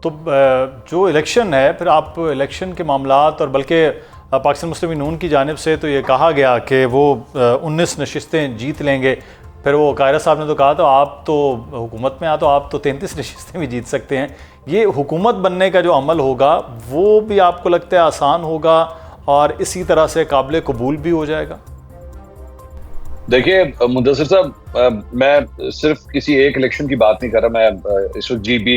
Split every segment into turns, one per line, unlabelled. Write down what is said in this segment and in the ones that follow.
تو جو الیکشن ہے پھر آپ الیکشن کے معاملات اور بلکہ پاکستان مسلم نون کی جانب سے تو یہ کہا گیا کہ وہ 19 نشستیں جیت لیں گے. پھر وہ قاہرہ صاحب نے تو کہا تو آپ تو حکومت میں تو آپ تو 33 نشستیں بھی جیت سکتے ہیں. یہ حکومت بننے کا جو عمل ہوگا وہ بھی آپ کو لگتا ہے آسان ہوگا اور اسی طرح سے قابل قبول بھی ہو جائے گا؟
دیکھیے مدثر صاحب، میں صرف کسی ایک الیکشن کی بات نہیں کر رہا. میں اس وقت جی بی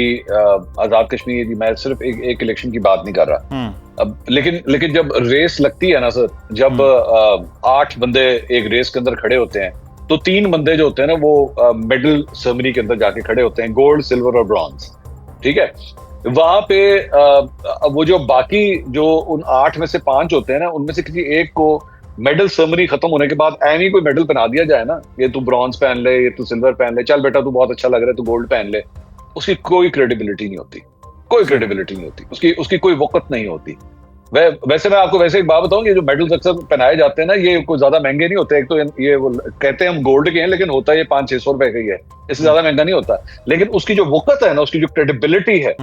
آزاد کشمیر، میں صرف ایک الیکشن کی بات نہیں کر رہا. لیکن جب ریس لگتی ہے نا سر، جب 8 بندے ایک ریس کے اندر کھڑے ہوتے ہیں تو 3 بندے جو ہوتے ہیں نا وہ میڈل سرمنی کے اندر جا کے کھڑے ہوتے ہیں، گولڈ، سلور اور برونز. ٹھیک ہے، وہاں پہ وہ جو باقی جو ان 8 میں سے 5 ہوتے ہیں نا، ان میں سے کسی ایک کو میڈل سرمنی ختم ہونے کے بعد ایویں کوئی میڈل پہنا دیا جائے نا، یہ تو برونز پہن لے، یہ تو سلور پہن لے، چل بیٹا تو بہت اچھا لگ رہا ہے تو گولڈ پہن لے، اس کی کوئی کریڈیبلٹی نہیں ہوتی. کوئی کریڈیبلٹی نہیں ہوتی، اس کی کوئی وقت نہیں ہوتی. ویسے میں آپ کو ویسے ایک بات بتاؤں، یہ جو میڈلز اکثر پہنائے جاتے ہیں نا، یہ کوئی زیادہ مہنگے نہیں ہوتے. ایک تو یہ وہ کہتے ہیں ہم گولڈ کے ہیں، لیکن ہوتا یہ 500-600 روپے کا ہی ہے، اس سے زیادہ مہنگا نہیں ہوتا. لیکن اس کی جو وقت ہے نا، اس کی جو کریڈیبلٹی ہے،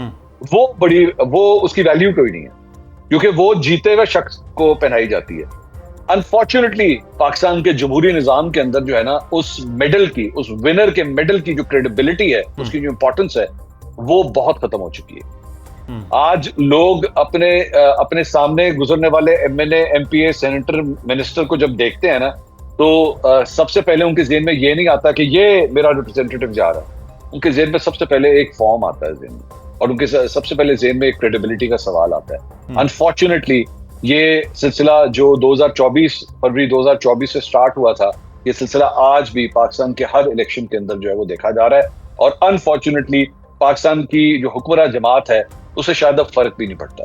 وہ اس کی ویلیو کوئی نہیں ہے، کیونکہ وہ جیتے ہوئے شخص کو پہنائی جاتی ہے. انفارچونیٹلی پاکستان کے جمہوری نظام کے اندر جو ہے نا، اس میڈل کی، اس ونر کے میڈل کی جو کریڈیبلٹی ہے، اس کی جو امپورٹنس ہے، وہ بہت ختم ہو چکی ہے. آج لوگ اپنے سامنے گزرنے والے ایم این اے، ایم پی اے، سینیٹر، منسٹر کو جب دیکھتے ہیں نا، تو سب سے پہلے ان کے ذہن میں یہ نہیں آتا کہ یہ میرا ریپرزینٹیٹو جا رہا ہے. ان کے ذہن میں سب سے پہلے ایک فارم آتا ہے ذہن میں، اور ان کے سب سے پہلے ذہن میں ایک کریڈیبلٹی کا سوال آتا ہے. انفارچونیٹلی یہ سلسلہ جو 2024 فروری 2024 سے سٹارٹ ہوا تھا، یہ سلسلہ آج بھی پاکستان کے ہر الیکشن کے اندر جو ہے وہ دیکھا جا رہا ہے. اور انفارچونیٹلی پاکستان کی جو حکمراں جماعت ہے، اسے شاید اب فرق بھی نہیں پڑتا،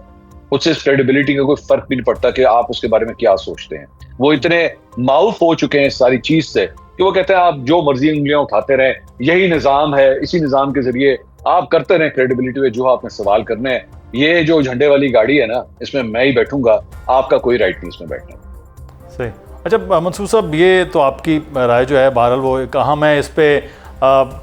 اس سے کریڈیبلٹی کا کوئی فرق بھی نہیں پڑتا کہ آپ اس کے بارے میں کیا سوچتے ہیں. وہ اتنے معاف ہو چکے ہیں اس ساری چیز سے کہ وہ کہتے ہیں آپ جو مرضی انگلیاں اٹھاتے رہیں، یہی نظام ہے، اسی نظام کے ذریعے آپ کرتے رہیں کریڈیبلٹی پہ جو آپ نے سوال کرنے ہیں. یہ جو جھنڈے والی گاڑی ہے نا، اس میں میں ہی بیٹھوں گا، آپ کا کوئی رائٹ نہیں اس میں بیٹھنے.
صحیح. اچھا منصور صاحب، یہ تو آپ کی رائے جو ہے بہرحال وہ ایک اہم ہے، اس پہ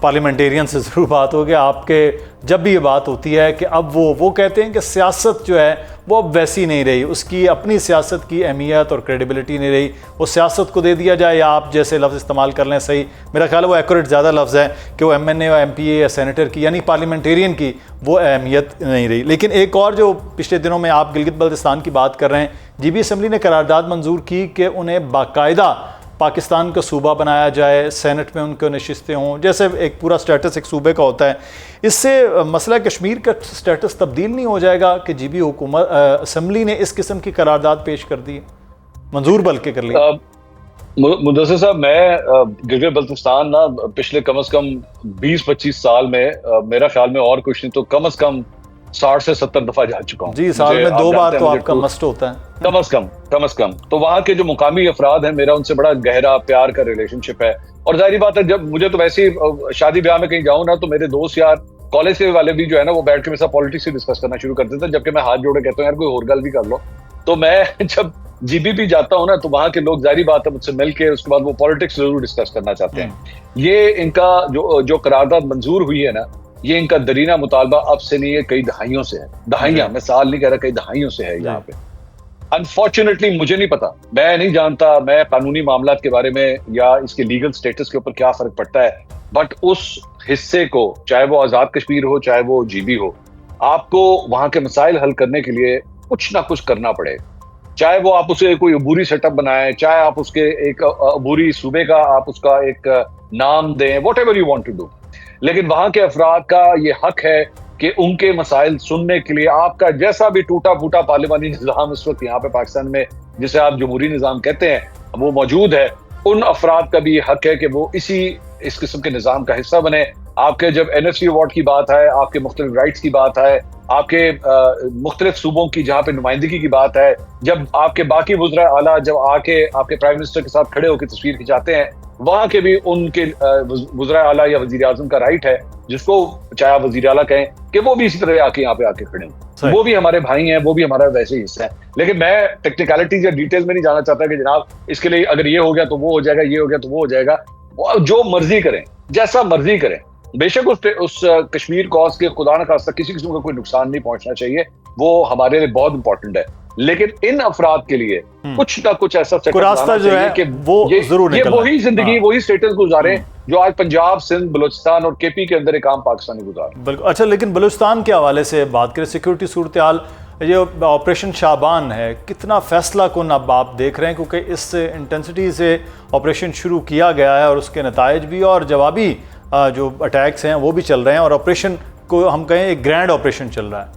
پارلیمنٹیرین سے ضرور بات ہوگی. آپ کے جب بھی یہ بات ہوتی ہے کہ اب وہ کہتے ہیں کہ سیاست جو ہے وہ اب ویسی نہیں رہی، اس کی اپنی سیاست کی اہمیت اور کریڈیبلٹی نہیں رہی، وہ سیاست کو دے دیا جائے، یا آپ جیسے لفظ استعمال کر لیں، صحیح میرا خیال ہے وہ ایکوریٹ زیادہ لفظ ہے کہ وہ ایم این اے اور ایم پی اے یا سینیٹر کی یعنی پارلیمنٹیرین کی وہ اہمیت نہیں رہی. لیکن ایک اور جو پچھلے دنوں میں آپ گلگت بلتستان کی بات کر رہے ہیں، جی بی اسمبلی نے قرارداد منظور کی کہ انہیں باقاعدہ پاکستان کا صوبہ بنایا جائے، سینٹ میں ان کو نشستیں ہوں، جیسے ایک پورا سٹیٹس ایک صوبے کا ہوتا ہے. اس سے مسئلہ کشمیر کا سٹیٹس تبدیل نہیں ہو جائے گا کہ جی بی حکومت اسمبلی نے اس قسم کی قرارداد پیش کر دی، منظور بلکہ کر لی؟
مدثر صاحب، میں گلگت بلتستان نا پچھلے کم از کم 20-25 سال میں میرا خیال میں اور کچھ نہیں تو کم از کم 60 سے 70 دفعہ جا چکا ہوں.
جی، سال میں 2 بار تو آپ کا مسٹ ہوتا ہے
کم از کم. تو وہاں کے جو مقامی افراد ہیں، میرا ان سے بڑا گہرا پیار کا ریلیشن شپ ہے. اور ظاہری بات ہے، جب مجھے تو ویسے ہی شادی بیاہ میں کہیں جاؤں نا، تو میرے دوست یار کالج کے والے بھی جو ہے نا، وہ بیٹھ کے میرے ساتھ پالیٹکس ہی ڈسکس کرنا شروع کر دیتے ہیں، جبکہ میں ہاتھ جوڑے کہتا ہوں یار کوئی اور گل بھی کر لو. تو میں جب جی بی جاتا ہوں نا، تو وہاں کے لوگ ظاہری بات ہے مجھ سے مل کے اس کے بعد وہ پالیٹکس ضرور ڈسکس کرنا چاہتے ہیں. یہ ان کا جو قرارداد منظور ہوئی ہے نا، یہ ان کا درینہ مطالبہ اب سے نہیں ہے، کئی دہائیوں سے ہے. دہائیاں، میں سال نہیں کہہ رہا، کئی دہائیوں سے ہے یہاں پہ. انفارچونیٹلی مجھے نہیں پتا، میں نہیں جانتا، میں قانونی معاملات کے بارے میں یا اس کے لیگل سٹیٹس کے اوپر کیا فرق پڑتا ہے، بٹ اس حصے کو، چاہے وہ آزاد کشمیر ہو، چاہے وہ جی بی ہو، آپ کو وہاں کے مسائل حل کرنے کے لیے کچھ نہ کچھ کرنا پڑے. چاہے وہ آپ اسے کوئی عبوری سیٹ اپ بنائیں، چاہے آپ اس کے ایک عبوری صوبے کا آپ اس کا ایک نام دیں، whatever you want to do. لیکن وہاں کے افراد کا یہ حق ہے کہ ان کے مسائل سننے کے لیے آپ کا جیسا بھی ٹوٹا پھوٹا پارلیمانی نظام اس وقت یہاں پہ پاکستان میں، جسے آپ جمہوری نظام کہتے ہیں، وہ موجود ہے. ان افراد کا بھی یہ حق ہے کہ وہ اس قسم کے نظام کا حصہ بنے. آپ کے جب این ایف سی ایوارڈ کی بات ہے، آپ کے مختلف رائٹس کی بات ہے، آپ کے مختلف صوبوں کی جہاں پہ نمائندگی کی بات ہے، جب آپ کے باقی وزراء اعلیٰ جب آ کے آپ کے پرائم منسٹر کے ساتھ کھڑے ہو کے تصویر کھنچاتے ہیں، وہاں کے بھی ان کے وزراء اعلیٰ یا وزیر اعظم کا رائٹ ہے، جس کو چاہے آپ وزیر اعلیٰ کہیں، کہ وہ بھی اسی طرح آ کے یہاں پہ کھڑے ہوں. وہ بھی ہمارے بھائی ہیں، وہ بھی ہمارا ویسے ہی حصہ ہے. لیکن میں ٹیکنیکلٹیز یا ڈیٹیل میں نہیں جانا چاہتا کہ جناب اس کے لیے اگر یہ ہو گیا تو وہ ہو جائے گا، یہ ہو گیا تو وہ ہو جائے گا. جو مرضی کریں، جیسا مرضی کریں، بے شک اس کشمیر کاز کے خدا نہ خواستہ کسی قسم کا کوئی نقصان نہیں پہنچنا چاہیے، وہ ہمارے لیے بہت امپورٹنٹ ہے، لیکن ان افراد کے لیے کچھ نہ کچھ ایسا سیٹ اپ
راستہ جو ہے
کہ
وہ ضرور
یہ
نکلنا
وہی زندگی وہی اسٹیٹس گزارے جو آج پنجاب، سندھ، بلوچستان اور کے پی کے اندر ایک عام پاکستانی گزار.
بالکل. اچھا، لیکن بلوچستان کے حوالے سے بات کریں، سیکورٹی صورتحال، یہ آپریشن شعبان ہے، کتنا فیصلہ کن اب آپ دیکھ رہے ہیں، کیونکہ اس سے انٹینسٹی سے آپریشن شروع کیا گیا ہے اور اس کے نتائج بھی اور جوابی جو اٹیکس ہیں وہ بھی چل رہے ہیں، اور آپریشن کو ہم کہیں ایک گرینڈ آپریشن چل رہا ہے.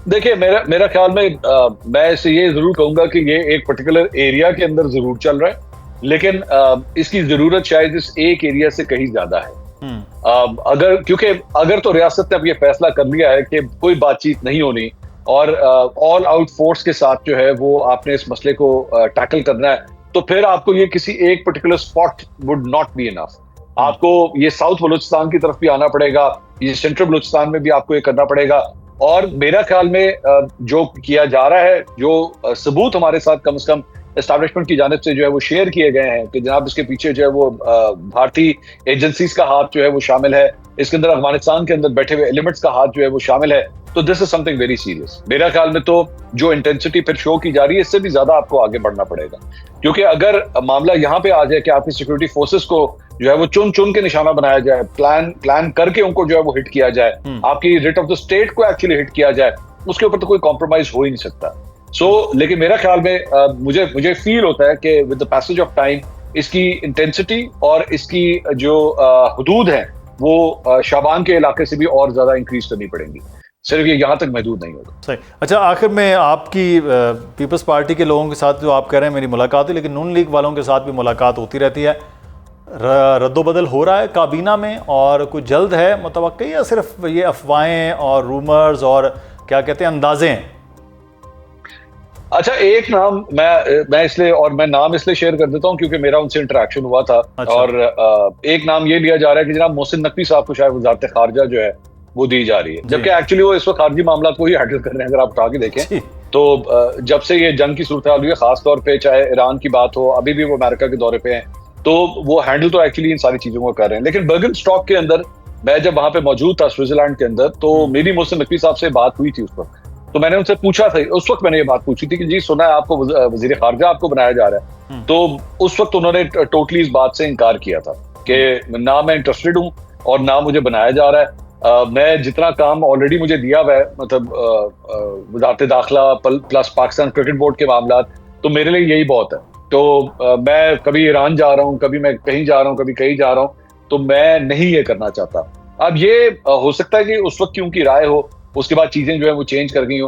دیکھیے میرا خیال میں اسے یہ ضرور کہوں گا کہ یہ ایک پرٹیکولر ایریا کے اندر ضرور چل رہا ہے، لیکن اس کی ضرورت شاید اس ایک ایریا سے کہیں زیادہ ہے. اگر تو ریاست نے اب یہ فیصلہ کر لیا ہے کہ کوئی بات چیت نہیں ہونی اور آل آؤٹ فورس کے ساتھ جو ہے وہ آپ نے اس مسئلے کو ٹیکل کرنا ہے، تو پھر آپ کو یہ کسی ایک particular spot would not be enough. آپ کو یہ ساؤتھ بلوچستان کی طرف بھی آنا پڑے گا، یہ سینٹرل بلوچستان میں بھی آپ کو یہ کرنا پڑے گا. اور میرا خیال میں جو کیا جا رہا ہے، جو ثبوت ہمارے ساتھ کم از کم اسٹیبلشمنٹ کی جانب سے جو ہے وہ شیئر کیے گئے ہیں کہ جناب اس کے پیچھے جو ہے وہ بھارتی ایجنسیز کا ہاتھ جو ہے وہ شامل ہے، اس کے اندر افغانستان کے اندر بیٹھے ہوئے ایلیمنٹس کا ہاتھ جو ہے وہ شامل ہے، تو دس از سم تھنگ ویری سیریس. میرا خیال میں تو جو انٹینسٹی پھر شو کی جا رہی ہے اس سے بھی زیادہ آپ کو آگے بڑھنا پڑے گا، کیونکہ اگر معاملہ یہاں پہ آ جائے کہ آپ کی سیکورٹی فورسز کو جو ہے وہ چن کے نشانہ بنایا جائے، پلان کر کے ان کو جو ہے وہ ہٹ کیا جائے، آپ کی ریٹ آف دا اسٹیٹ کو ایکچولی ہٹ کیا جائے، اس کے اوپر تو کوئی کمپرومائز ہو ہی نہیں سکتا. لیکن میرا خیال میں مجھے فیل ہوتا ہے کہ with the passage of time اس کی انٹینسٹی اور اس کی جو حدود ہیں وہ شعبان کے علاقے سے بھی اور زیادہ انکریز کرنی پڑیں گی، صرف یہ یہاں تک محدود نہیں ہوگا.
صحیح. اچھا، آخر میں آپ کی پیپلز پارٹی کے لوگوں کے ساتھ جو آپ کہہ رہے ہیں میری ملاقات ہے، لیکن نون لیگ والوں کے ساتھ بھی ملاقات ہوتی رہتی ہے، رد و بدل ہو رہا ہے کابینہ میں اور کچھ جلد ہے متوقع، یا صرف یہ افواہیں اور رومرز اور کیا کہتے ہیں اندازے ہیں؟
اچھا، ایک نام میں نام اس لیے شیئر کر دیتا ہوں کیونکہ میرا ان سے انٹریکشن ہوا تھا.
اچھا.
اور ایک نام یہ لیا جا رہا ہے کہ جناب محسن نقوی صاحب کو شاید وزارت خارجہ جو ہے وہ دی جا رہی ہے، جبکہ ایکچولی وہ اس وقت خارجی معاملات کو ہی ہینڈل کر رہے ہیں. اگر آپ اٹھا کے دیکھیں تو جب سے یہ جنگ کی صورتحال ہوئی ہے، خاص طور پہ چاہے ایران کی بات ہو، ابھی بھی وہ امریکہ کے دورے پہ ہیں، تو وہ ہینڈل تو ایکچولی ان ساری چیزوں کو کر رہے ہیں. لیکن برگن اسٹاک کے اندر میں جب وہاں پہ موجود تھا سوئٹزرلینڈ کے اندر، تو میری محسن نقوی صاحب سے بات ہوئی تھی اس وقت. تو میں نے ان سے پوچھا تھا، اس وقت میں نے یہ بات پوچھی تھی کہ جی سنا ہے آپ کو وزیر خارجہ آپ کو بنایا جا رہا ہے. تو اس وقت انہوں نے ٹوٹلی اس بات سے انکار کیا تھا کہ نہ میں انٹرسٹڈ ہوں اور نہ مجھے بنایا جا رہا ہے. میں جتنا کام آلریڈی مجھے دیا ہوا ہے، مطلب وزارت داخلہ پلس پاکستان کرکٹ بورڈ کے معاملات، تو میرے لیے یہی بہت ہے. تو میں کبھی ایران جا رہا ہوں، کبھی میں کہیں جا رہا ہوں، کبھی کہیں جا رہا ہوں، تو میں نہیں یہ کرنا چاہتا. اب یہ ہو سکتا ہے کہ اس وقت کی ان کی رائے ہو، اس کے بعد چیزیں جو ہے وہ چینج کر گئی ہوں.